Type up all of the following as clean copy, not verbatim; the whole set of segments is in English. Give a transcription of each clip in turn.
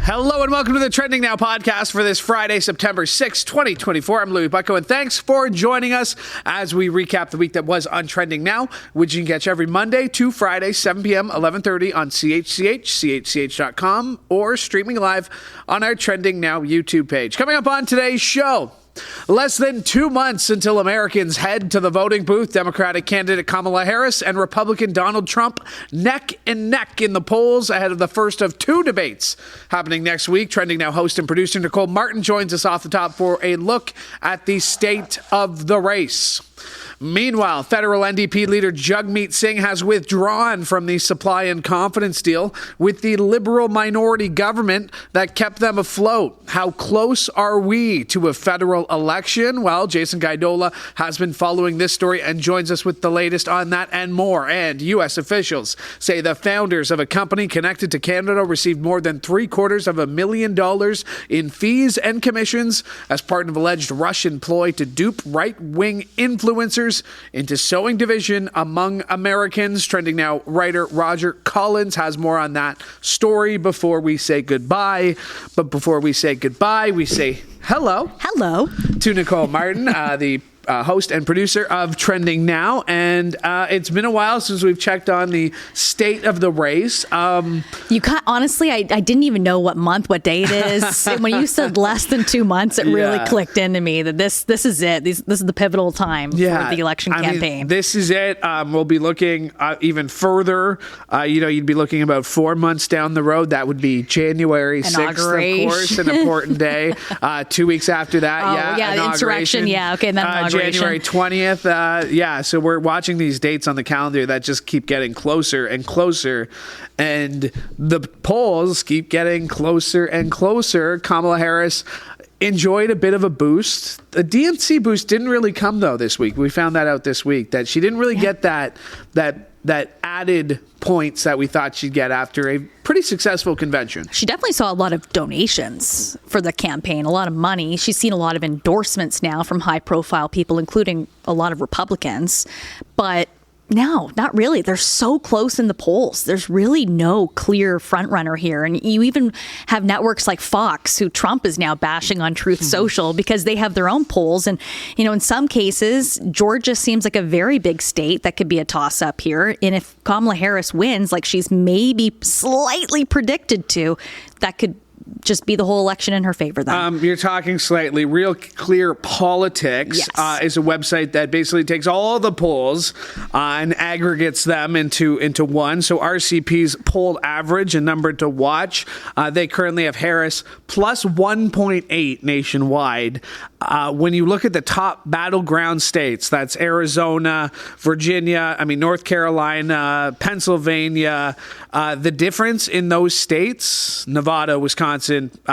Hello and welcome to the Trending Now podcast for this Friday, September 6, 2024. I'm Louie Bucko, and thanks for joining us as we recap the week that was on Trending Now, which you can catch every Monday to Friday, 7 p.m., 11:30 on CHCH, CHCH.com, or streaming live on our Trending Now YouTube page. Coming up on today's show, less than 2 months until Americans head to the voting booth, Democratic candidate Kamala Harris and Republican Donald Trump neck and neck in the polls ahead of the first of two debates happening next week. Trending Now host and producer Nicole Martin joins us off the top for a look at the state of the race. Meanwhile, federal NDP leader Jagmeet Singh has withdrawn from the Supply-and-Confide deal with the Liberal minority government that kept them afloat. How close are we to a federal election? Well, Jason Gaidola has been following this story and joins us with the latest on that and more. And U.S. officials say the founders of a company connected to Canada received more than $750,000 in fees and commissions as part of alleged Russian ploy to dupe right-wing influencers into sowing division among Americans. Trending Now writer Roger Collins has more on that story before we say goodbye. But before we say goodbye, we say hello. Hello. To Nicole Martin, the host and producer of Trending Now. And it's been a while since we've checked on the state of the race. Honestly, I didn't even know what day it is. When you said less than 2 months, it really clicked into me that this is it. This is the pivotal time for the election campaign. This is it. We'll be looking even further. You'd be looking about 4 months down the road. That would be January 6th, of course, an important day. 2 weeks after that, the insurrection. Yeah, okay, and then January 20th. So we're watching these dates on the calendar that just keep getting closer and closer. And the polls keep getting closer and closer. Kamala Harris enjoyed a bit of a boost. The DNC boost didn't really come, though, this week. We found that out this week, that she didn't really get that added points that we thought she'd get after a pretty successful convention. She definitely saw a lot of donations for the campaign, a lot of money. She's seen a lot of endorsements now from high-profile people, including a lot of Republicans. But no, not really. They're so close in the polls. There's really no clear frontrunner here. And you even have networks like Fox, who Trump is now bashing on Truth Social because they have their own polls. And, in some cases, Georgia seems like a very big state that could be a toss-up here. And if Kamala Harris wins, like she's maybe slightly predicted to, that could just be the whole election in her favor then. You're talking slightly. Real Clear Politics is a website that basically takes all the polls and aggregates them into one. So RCP's poll average, a number to watch. They currently have Harris plus 1.8 nationwide. When you look at the top battleground states, that's Arizona, Virginia, North Carolina, Pennsylvania, the difference in those states, Nevada, Wisconsin,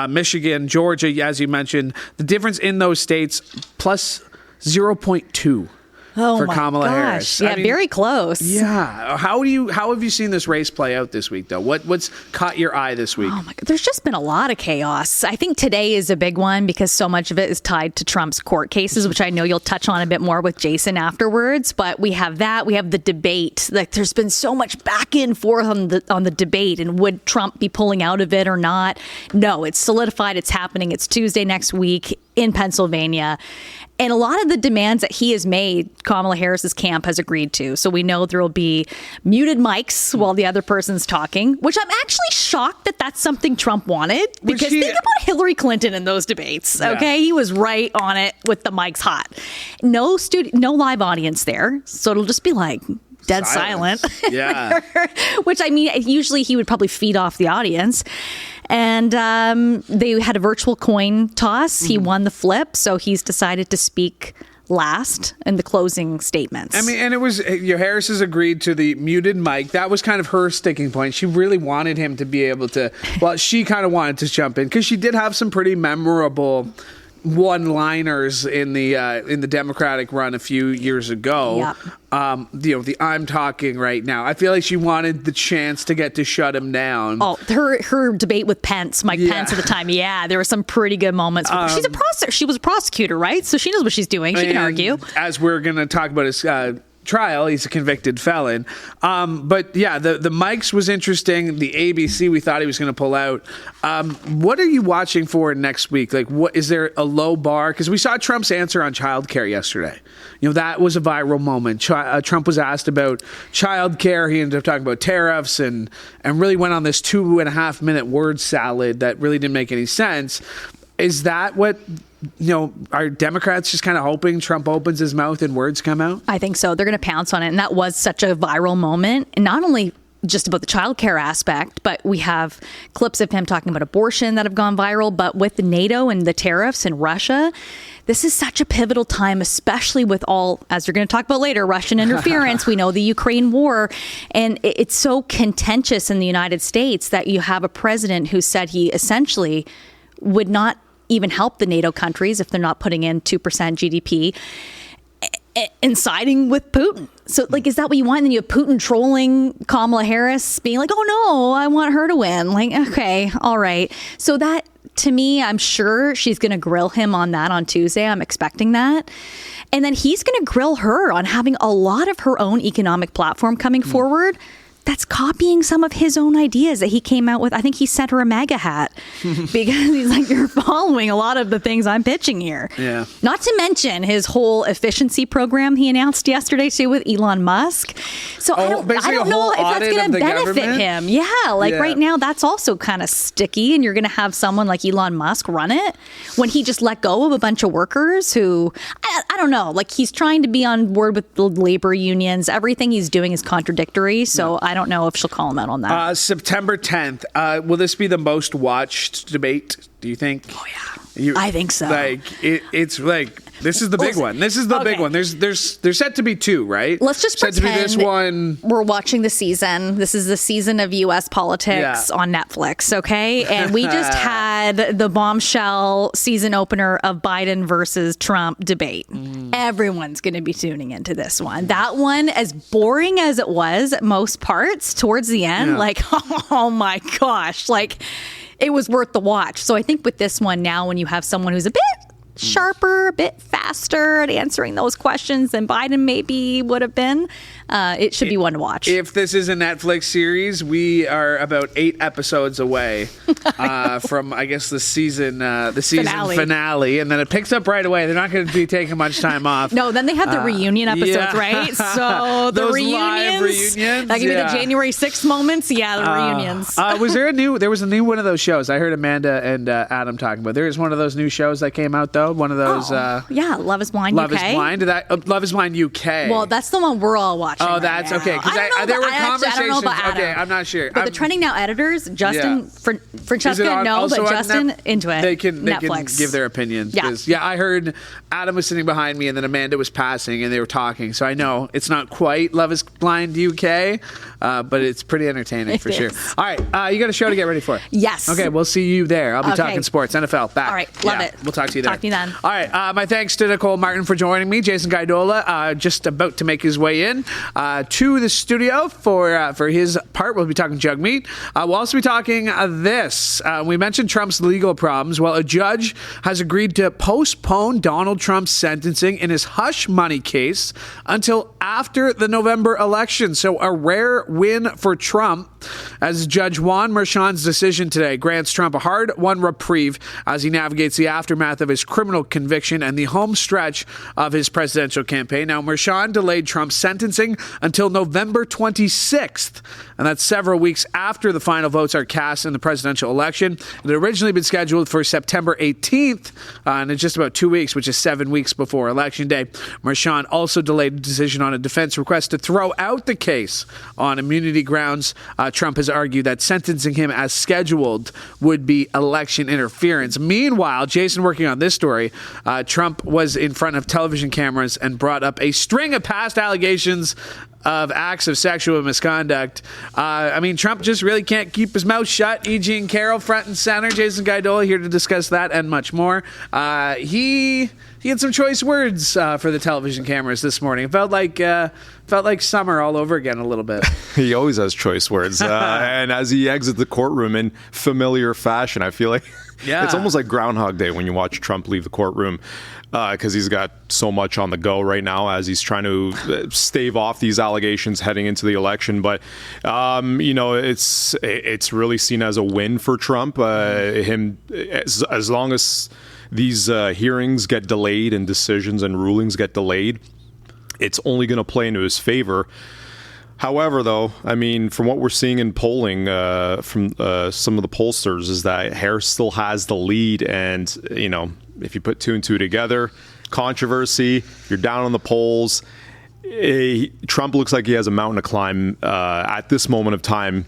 Michigan, Georgia, as you mentioned, the difference in those states plus 0.2. For Kamala Harris. Yeah, very close. Yeah. How have you seen this race play out this week, though? What's caught your eye this week? Oh my God, there's just been a lot of chaos. I think today is a big one because so much of it is tied to Trump's court cases, which I know you'll touch on a bit more with Jason afterwards. But we have that. We have the debate. Like, there's been so much back and forth on the debate, and would Trump be pulling out of it or not? No, it's solidified. It's happening. It's Tuesday next week in Pennsylvania. And a lot of the demands that he has made, Kamala Harris's camp has agreed to. So we know there will be muted mics while the other person's talking, which I'm actually shocked that that's something Trump wanted. Because think about Hillary Clinton in those debates. Okay, he was right on it with the mics hot. No live audience there, so it'll just be like dead silent. Yeah. Which usually he would probably feed off the audience. And they had a virtual coin toss. He won the flip, so he's decided to speak last in the closing statements. And it was Harris has agreed to the muted mic. That was kind of her sticking point. She really wanted him to be able to. Well, she kind of wanted to jump in because she did have some pretty memorable one-liners in the Democratic run a few years ago. Yep. The I'm talking right now. I feel like she wanted the chance to get to shut him down. Oh, her debate with Pence, Mike Pence at the time. Yeah, there were some pretty good moments. She was a prosecutor, right? So she knows what she's doing. She can argue. As we're going to talk about trial. He's a convicted felon. But yeah, the Mike's was interesting. The ABC, we thought he was going to pull out. What are you watching for next week? Like, what is there a low bar? Because we saw Trump's answer on childcare yesterday. That was a viral moment. Trump was asked about childcare. He ended up talking about tariffs and really went on this 2.5 minute word salad that really didn't make any sense. Is that what, are Democrats just kind of hoping Trump opens his mouth and words come out? I think so. They're going to pounce on it. And that was such a viral moment. And not only just about the childcare aspect, but we have clips of him talking about abortion that have gone viral. But with NATO and the tariffs and Russia, this is such a pivotal time, especially with all, as you're going to talk about later, Russian interference. We know the Ukraine war. And it's so contentious in the United States that you have a president who said he essentially would not even help the NATO countries if they're not putting in 2% GDP and siding with Putin. So, is that what you want? And then you have Putin trolling Kamala Harris, being like, oh, no, I want her to win. Okay, all right. So that, to me, I'm sure she's going to grill him on that on Tuesday. I'm expecting that. And then he's going to grill her on having a lot of her own economic platform coming forward that's copying some of his own ideas that he came out with. I think he sent her a MAGA hat because he's like, you're following a lot of the things I'm pitching here. Yeah. Not to mention his whole efficiency program he announced yesterday too with Elon Musk. So I don't know if that's going to benefit him. Yeah. Right now that's also kind of sticky, and you're going to have someone like Elon Musk run it when he just let go of a bunch of workers who, I don't know, he's trying to be on board with the labor unions. Everything he's doing is contradictory. So I don't know if she'll call him out on that. September 10th. Will this be the most watched debate, do you think? Oh, yeah. I think so. It's this is the big one. This is the big one. There's set to be two, right? Let's just set pretend to be this one. We're watching the season. This is the season of U.S. politics on Netflix, okay? And we just had the bombshell season opener of Biden versus Trump debate. Everyone's going to be tuning into this one. That one, as boring as it was at most parts, towards the end, oh my gosh, it was worth the watch. So I think with this one now, when you have someone who's a bit sharper, a bit faster at answering those questions than Biden maybe would have been, it should be one to watch. If this is a Netflix series, we are about 8 episodes away from, I guess, the season finale, and then it picks up right away. They're not going to be taking much time off. No, then they have the reunion episodes, right? So the reunions, live reunions, that could be the January 6th moments. Yeah, the reunions. There was a new one of those shows. I heard Amanda and Adam talking about. There is one of those new shows that came out though. One of those. Love is Blind. Love UK. is Blind. Love is Blind UK. Well, that's the one we're all watching. Oh, that's right okay. Because there were conversations. I don't know about Adam. Okay, I'm not sure. But the Trending Now editors, Justin, Francesca, no, but Justin into it. They can Netflix. give their opinions. Yeah, I heard Adam was sitting behind me, and then Amanda was passing, and they were talking. So I know it's not quite Love is Blind UK, but it's pretty entertaining for sure. All right, you got a show to get ready for. Yes. Okay, we'll see you there. I'll be talking sports, NFL. Back. All right, love it. We'll talk to you there. Talk to you then. All right, my thanks to Nicole Martin for joining me. Jason Gaidola just about to make his way in to the studio for his part. We'll be talking Jagmeet. We'll also be talking this. We mentioned Trump's legal problems. Well, a judge has agreed to postpone Donald Trump's sentencing in his hush money case until after the November election. So a rare win for Trump, as Judge Juan Merchan's decision today grants Trump a hard-won reprieve as he navigates the aftermath of his criminal conviction and the home stretch of his presidential campaign. Now, Merchan delayed Trump's sentencing until November 26th, and that's several weeks after the final votes are cast in the presidential election. It had originally been scheduled for September 18th, and in just about 2 weeks, which is 7 weeks before Election Day. Merchan also delayed a decision on a defense request to throw out the case on immunity grounds. Trump has argued that sentencing him as scheduled would be election interference. Meanwhile, Jason, working on this story, Trump was in front of television cameras and brought up a string of past allegations of acts of sexual misconduct. Trump just really can't keep his mouth shut. E.G. and Carroll front and center. Jason Gaidola here to discuss that and much more. He had some choice words for the television cameras this morning. It felt like summer all over again a little bit. He always has choice words. And as he exits the courtroom in familiar fashion, I feel like Yeah. It's almost like Groundhog Day when you watch Trump leave the courtroom, because he's got so much on the go right now as he's trying to stave off these allegations heading into the election. But it's really seen as a win for Trump. Him as long as these hearings get delayed and decisions and rulings get delayed, it's only going to play into his favor. However, though, I mean, from what we're seeing in polling from some of the pollsters is that Harris still has the lead. And, if you put two and two together, controversy, you're down on the polls. Trump looks like he has a mountain to climb at this moment of time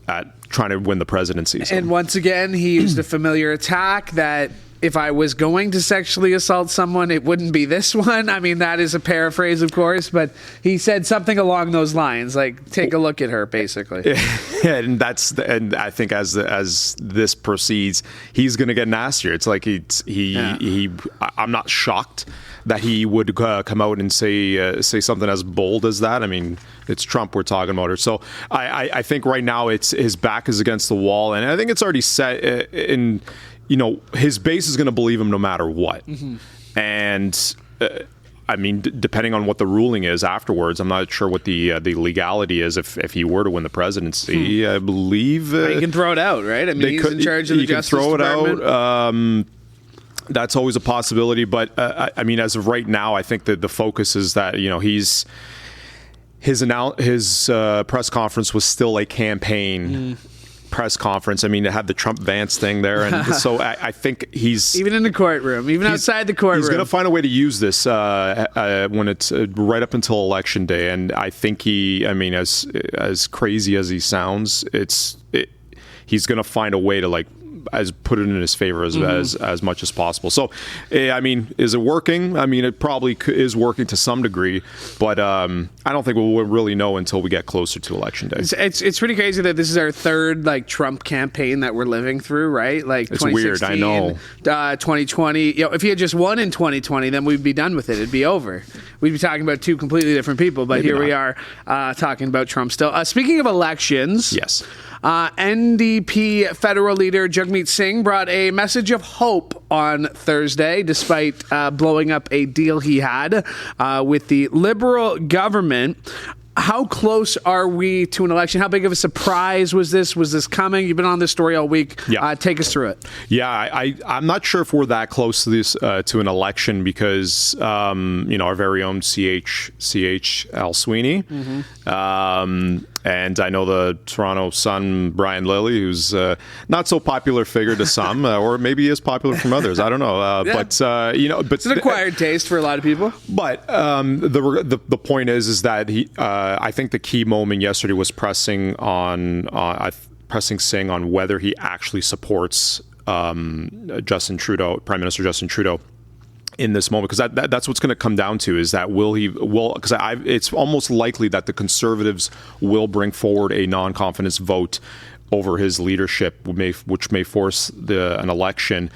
at trying to win the presidency. So. And once again, he used a familiar attack that if I was going to sexually assault someone, it wouldn't be this one. I mean, that is a paraphrase, of course, but he said something along those lines, like, take a look at her, basically. And I think as this proceeds, he's going to get nastier. It's like I'm not shocked that he would come out and say something as bold as that. I mean, it's Trump we're talking about here. So I think right now it's his back is against the wall, and I think it's already set in. His base is going to believe him no matter what. Mm-hmm. And I mean, depending on what the ruling is afterwards, I'm not sure what the legality is if he were to win the presidency. I believe he can throw it out, right? I mean, he's in charge of the Justice Department. Out. That's always a possibility. But I mean, as of right now, I think that the focus is that his press conference was still a campaign. Press conference. I mean, to have the Trump Vance thing there, and so I think he's even in the courtroom, even outside the courtroom. He's going to find a way to use this when it's right up until Election Day, and I think as crazy as he sounds, he's going to find a way to put it in his favor as much as possible. So, I mean, is it working? I mean, it probably is working to some degree, but I don't think we'll really know until we get closer to Election Day. It's pretty crazy that this is our third Trump campaign that we're living through, right? Like it's weird, I know. 2020. If he had just won in 2020, then we'd be done with it. It'd be over. We'd be talking about two completely different people, but maybe here we are talking about Trump still. Speaking of elections, yes. NDP federal leader Jagmeet Singh brought a message of hope on Thursday, despite blowing up a deal he had with the Liberal government. How close are we to an election? How big of a surprise was this? Was this coming? You've been on this story all week. Yeah. Take us through it. Yeah, I'm not sure if we're that close to this to an election because our very own CHCH Al Sweeney. Mm-hmm. And I know the Toronto Sun, Brian Lilley, who's not so popular figure to some, or maybe he is popular from others. I don't know. Yeah. But it's an acquired taste for a lot of people. But the point is that I think the key moment yesterday was pressing Singh on whether he actually supports Justin Trudeau, Prime Minister Justin Trudeau, in this moment, because that's what's going to come down to is that because it's almost likely that the Conservatives will bring forward a non-confidence vote over his leadership, which may force an election.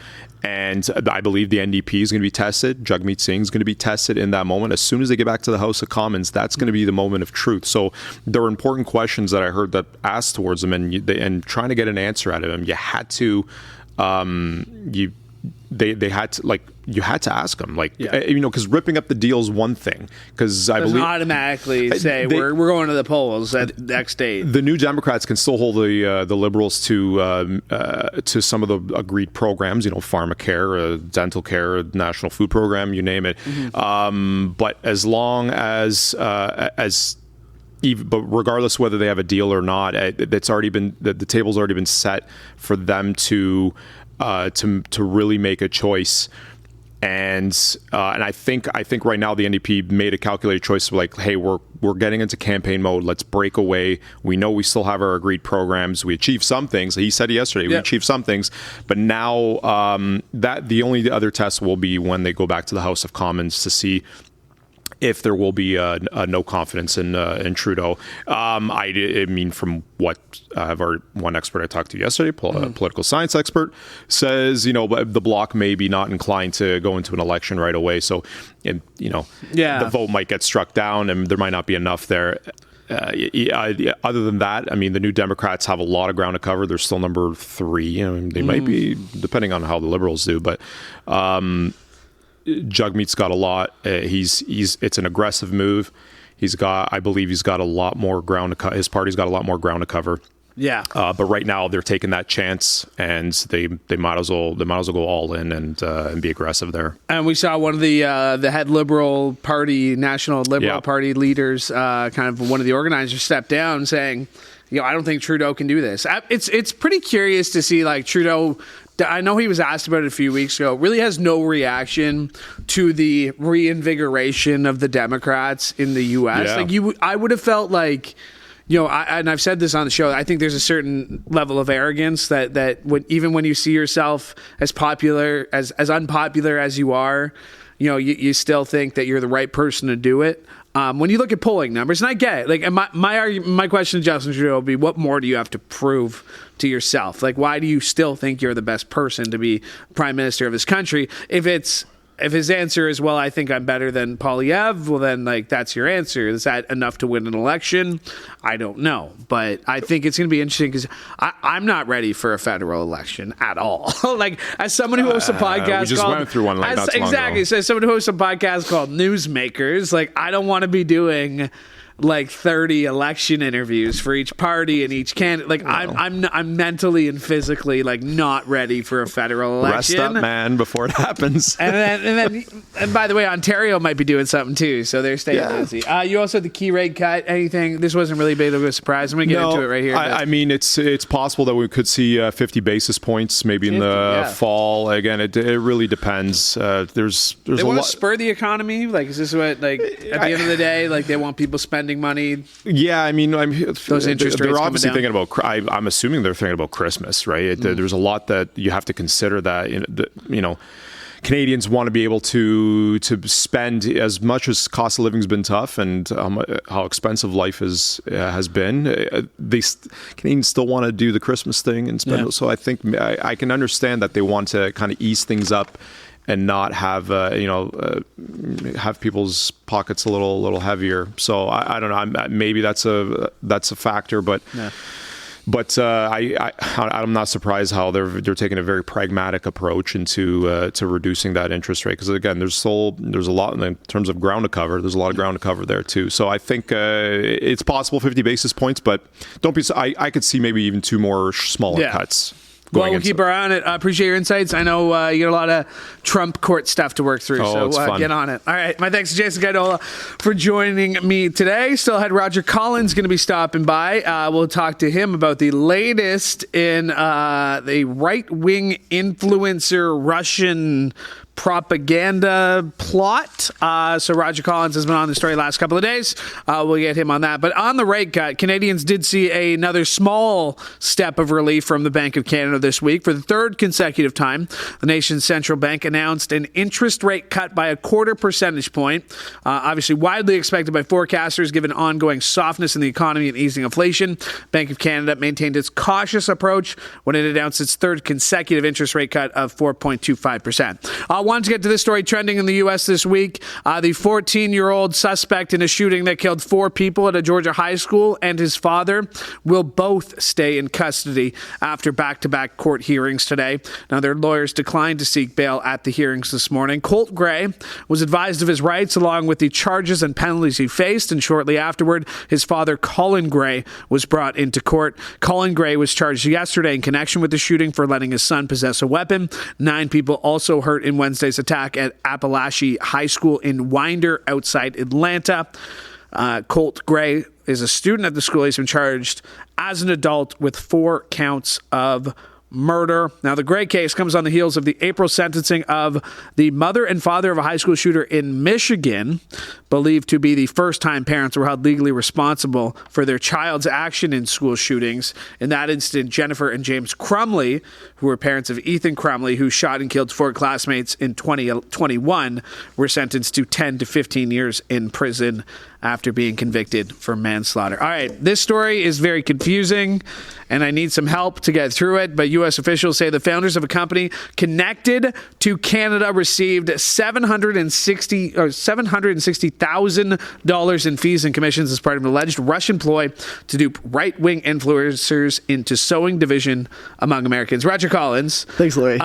And I believe the NDP is going to be tested. Jagmeet Singh is going to be tested in that moment. As soon as they get back to the House of Commons, that's going to be the moment of truth. So there were important questions that I heard that asked towards him, and trying to get an answer out of him, you had to. They had to you had to ask them because ripping up the deal is one thing because I believe automatically say we're going to the polls at next date. The New Democrats can still hold the Liberals to some of the agreed programs, pharmacare, dental care, national food program, you name it. Mm-hmm. But as long as but regardless whether they have a deal or not, it's already been the table's already been set for them to really make a choice. And I think right now the NDP made a calculated choice of hey, we're getting into campaign mode. Let's break away. We know we still have our agreed programs. We achieved some things. He said yesterday we achieved some things, but now that the only other test will be when they go back to the House of Commons to see if there will be no confidence in Trudeau. I mean, from what one expert I talked to yesterday, political science expert, says, the Bloc may be not inclined to go into an election right away. So, the vote might get struck down and there might not be enough there. Other than that, I mean, the New Democrats have a lot of ground to cover. They're still number 3. I mean, they might be, depending on how the Liberals do, but Jagmeet's got a lot. It's an aggressive move. I believe he's got a lot more ground to cover. His party's got a lot more ground to cover. Yeah. But right now they're taking that chance, and they might as well go all in and be aggressive there. And we saw one of the head Liberal Party, National Liberal Party leaders, kind of one of the organizers, step down, saying, I don't think Trudeau can do this. It's pretty curious to see, like, Trudeau. I know he was asked about it a few weeks ago. Really has no reaction to the reinvigoration of the Democrats in the U.S. Yeah. Like I would have felt like. And I've said this on the show, I think there's a certain level of arrogance that even when you see yourself as popular, as unpopular as you are, you still think that you're the right person to do it. When you look at polling numbers, and I get it, like, and my question to Justin Trudeau will be, what more do you have to prove to yourself? Like, why do you still think you're the best person to be prime minister of this country? If his answer is, well, I think I'm better than Poilievre, well, then, like, that's your answer. Is that enough to win an election? I don't know. But I think it's going to be interesting because I'm not ready for a federal election at all. Like, as someone who hosts a podcast we just went through one like not too long ago. So as someone who hosts a podcast called Newsmakers, like, I don't want to be doing like 30 election interviews for each party and each candidate. Like, I'm mentally and physically, like, not ready for a federal election. Rest up, man, before it happens. and by the way, Ontario might be doing something too, so they're staying busy. You also had the key rate cut. Anything? This wasn't really big of a surprise. I'm going to get into it right here. I mean, it's possible that we could see 50 basis points maybe in the fall. Again, it really depends. There's they a want lot. to spur the economy. Like, is this what, like, at the end of the day, like, they want people spending money? Yeah, I mean, those interest they're rates obviously coming down. thinking about. I'm assuming they're thinking about Christmas, right? There's a lot that you have to consider. That Canadians want to be able to spend as much as cost of living's been tough and how expensive life has been. Canadians still want to do the Christmas thing and spend. Yeah. So I think I can understand that they want to kind of ease things up and not have have people's pockets a little heavier. So I don't know. Maybe that's a factor, but. Yeah. But I'm not surprised how they're taking a very pragmatic approach into to reducing that interest rate, because again, there's a lot in terms of ground to cover. There's a lot of ground to cover there too. So I think it's possible 50 basis points, but don't be. I could see maybe even 2 more smaller cuts. Well, we'll keep our eye on it. I appreciate your insights. I know you got a lot of Trump court stuff to work through, so get on it. All right. My thanks to Jason Gaidola for joining me today. Still had Roger Collins going to be stopping by. We'll talk to him about the latest in the right-wing influencer Russian propaganda plot. So Roger Collins has been on the story last couple of days. We'll get him on that. But on the rate cut, Canadians did see another small step of relief from the Bank of Canada this week. For the third consecutive time, the nation's central bank announced an interest rate cut by 0.25 percentage point. Obviously widely expected by forecasters given ongoing softness in the economy and easing inflation. Bank of Canada maintained its cautious approach when it announced its third consecutive interest rate cut of 4.25%. Wanted to get to this story trending in the U.S. this week. The 14-year-old suspect in a shooting that killed 4 people at a Georgia high school and his father will both stay in custody after back-to-back court hearings today. Now, their lawyers declined to seek bail at the hearings this morning. Colt Gray was advised of his rights along with the charges and penalties he faced, and shortly afterward, his father, Colin Gray, was brought into court. Colin Gray was charged yesterday in connection with the shooting for letting his son possess a weapon. 9 people also hurt in Wednesday's attack at Appalachia High School in Winder outside Atlanta. Colt Gray is a student at the school. He's been charged as an adult with 4 counts of murder. Now, the Gray case comes on the heels of the April sentencing of the mother and father of a high school shooter in Michigan, believed to be the first time parents were held legally responsible for their child's action in school shootings. In that incident, Jennifer and James Crumley, who were parents of Ethan Crumley, who shot and killed 4 classmates in 2021, were sentenced to 10 to 15 years in prison after being convicted for manslaughter. All right, this story is very confusing, and I need some help to get through it, but U.S. officials say the founders of a company connected to Canada received $760,000 in fees and commissions as part of an alleged Russian ploy to dupe right-wing influencers into sowing division among Americans. Roger Collins. Thanks, Louie.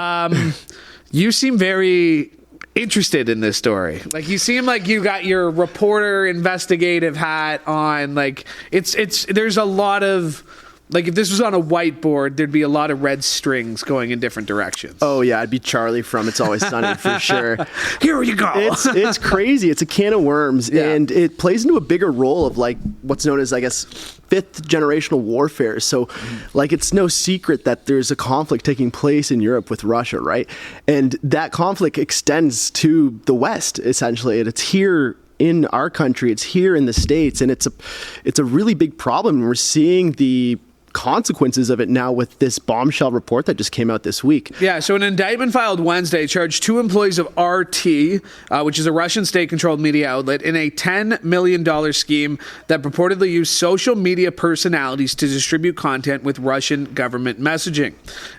You seem very interested in this story. Like, you seem like you got your reporter investigative hat on. Like, there's a lot of, like, if this was on a whiteboard, there'd be a lot of red strings going in different directions. Oh yeah, I'd be Charlie from It's Always Sunny for sure. Here you go. It's crazy. It's a can of worms, and it plays into a bigger role of like what's known as, I guess, fifth generational warfare. So like, it's no secret that there's a conflict taking place in Europe with Russia, right? And that conflict extends to the West, essentially, and it's here in our country, it's here in the States, and it's a really big problem. We're seeing the consequences of it now with this bombshell report that just came out this week. Yeah, so an indictment filed Wednesday charged 2 employees of RT, which is a Russian state-controlled media outlet, in a $10 million scheme that purportedly used social media personalities to distribute content with Russian government messaging.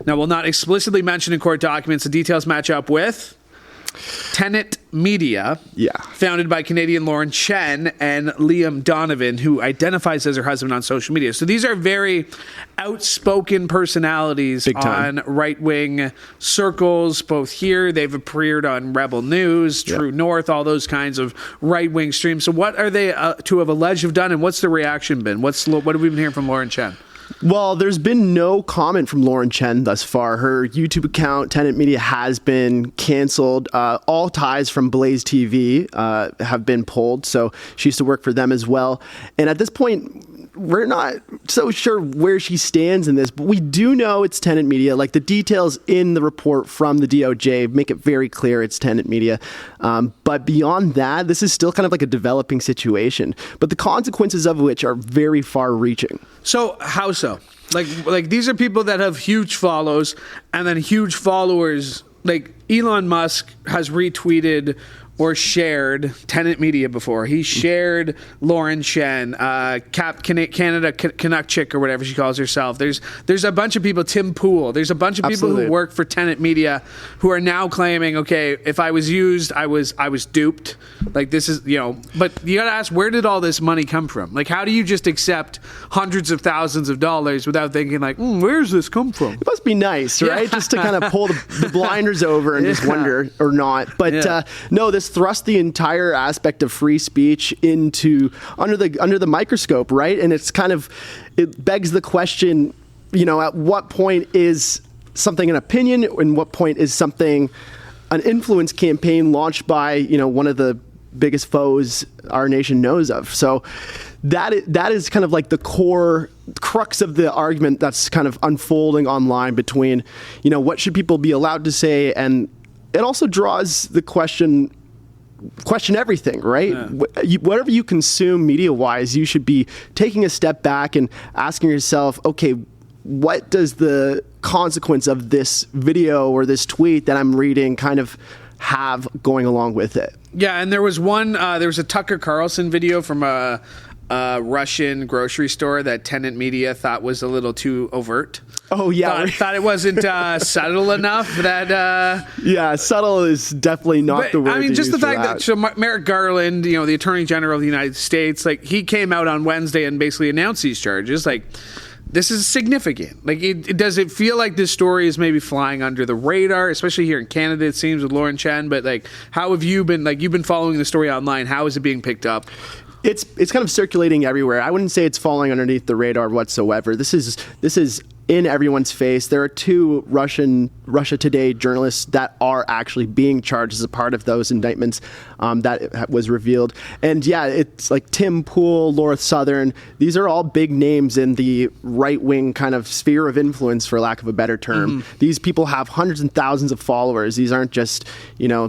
Now, while not explicitly mentioned in court documents, the details match up with Tenet Media, founded by Canadian Lauren Chen and Liam Donovan, who identifies as her husband on social media. So these are very outspoken personalities on right-wing circles, both here. They've appeared on Rebel News, True North, all those kinds of right-wing streams. So what are they to have alleged have done, and what's the reaction been? What have we been hearing from Lauren Chen? Well, there's been no comment from Lauren Chen thus far. Her YouTube account, Tenet Media, has been canceled. All ties from Blaze TV have been pulled, so she used to work for them as well. And at this point, we're not so sure where she stands in this, but we do know it's Tenet Media. Like, the details in the report from the DOJ make it very clear it's Tenet Media. But beyond that, this is still kind of like a developing situation, but the consequences of which are very far-reaching. So how so? Like these are people that have huge follows and then huge followers. Like, Elon Musk has retweeted or shared Tenet Media before. He shared Lauren Chen, Canada Canuck Chick, or whatever she calls herself. There's a bunch of people, Tim Pool. There's a bunch of people who work for Tenet Media who are now claiming, okay, if I was used, I was duped. Like, this is, but you got to ask, where did all this money come from? Like, how do you just accept hundreds of thousands of dollars without thinking, like, where's this come from? It must be nice, right? Just to kind of pull the blinders over and just wonder, or not. But no, this thrust the entire aspect of free speech into under the microscope, right? And it begs the question, at what point is something an opinion, and what point is something an influence campaign launched by one of the biggest foes our nation knows of? So that is kind of like the core crux of the argument that's kind of unfolding online between what should people be allowed to say, and it also draws the question everything, right? Yeah. Whatever you consume media-wise, you should be taking a step back and asking yourself, okay, what does the consequence of this video or this tweet that I'm reading kind of have going along with it? Yeah, and there was a Tucker Carlson video from a Russian grocery store that Tenet Media thought was a little too overt. Oh, yeah. Thought it wasn't subtle enough that... yeah, subtle is definitely not the word. I mean, just the fact that Merrick Garland, the Attorney General of the United States, like, he came out on Wednesday and basically announced these charges. Like, this is significant. Like, does it feel like this story is maybe flying under the radar, especially here in Canada, it seems, with Lauren Chen? But, like, how have you been, you've been following the story online. How is it being picked up? It's kind of circulating everywhere. I wouldn't say it's falling underneath the radar whatsoever. This is in everyone's face. There are 2 Russia Today journalists that are actually being charged as a part of those indictments that was revealed. And yeah, it's like Tim Pool, Laura Southern. These are all big names in the right-wing kind of sphere of influence, for lack of a better term. These people have hundreds and thousands of followers. These aren't just,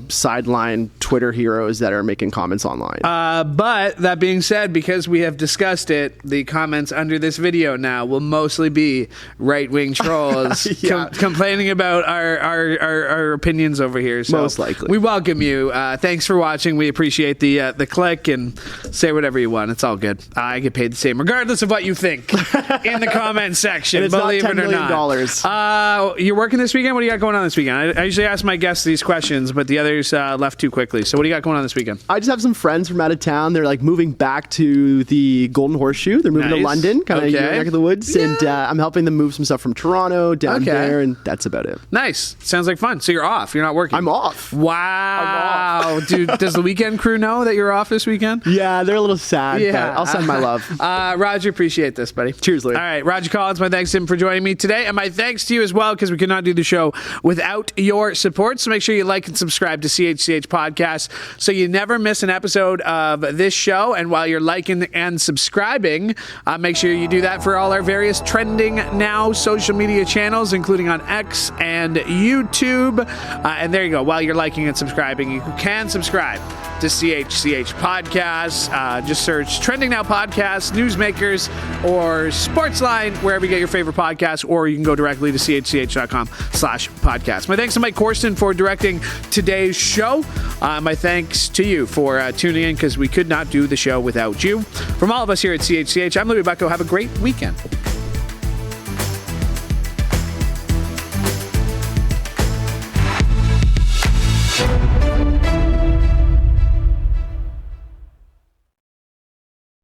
sideline Twitter heroes that are making comments online. But that being said, because we have discussed it, the comments under this video now will mostly be right-wing trolls complaining about our opinions over here. So most likely. We welcome you. Thanks for watching. We appreciate the click, and say whatever you want. It's all good. I get paid the same, regardless of what you think in the comment section. It's believe not $10 it or not. You're working this weekend? What do you got going on this weekend? I usually ask my guests these questions, but the others left too quickly. So what do you got going on this weekend? I just have some friends from out of town. They're like moving back to the Golden Horseshoe. They're moving to London, kind of neck of the woods. Yeah. And I'm helping them move some stuff from Toronto down there, and that's about it. Nice. Sounds like fun. So you're off. You're not working. I'm off. Wow. I'm off. Dude, does the weekend crew know that you're off this weekend? Yeah, they're a little sad, but I'll send my love. Roger, appreciate this, buddy. Cheers, Louie. All right, Roger Collins, my thanks to him for joining me today, and my thanks to you as well, because we could not do the show without your support. So make sure you like and subscribe to CHCH Podcast so you never miss an episode of this show. And while you're liking and subscribing, make sure you do that for all our various trending now social media channels, including on X and YouTube. And there you go. While you're liking and subscribing, you can subscribe to CHCH Podcasts. Just search Trending Now Podcasts, Newsmakers, or Sportsline, wherever you get your favorite podcasts, or you can go directly to chch.com/podcast. My thanks to Mike Corson for directing today's show. My thanks to you for tuning in, because we could not do the show without you. From all of us here at CHCH, I'm Louie Bucko. Have a great weekend.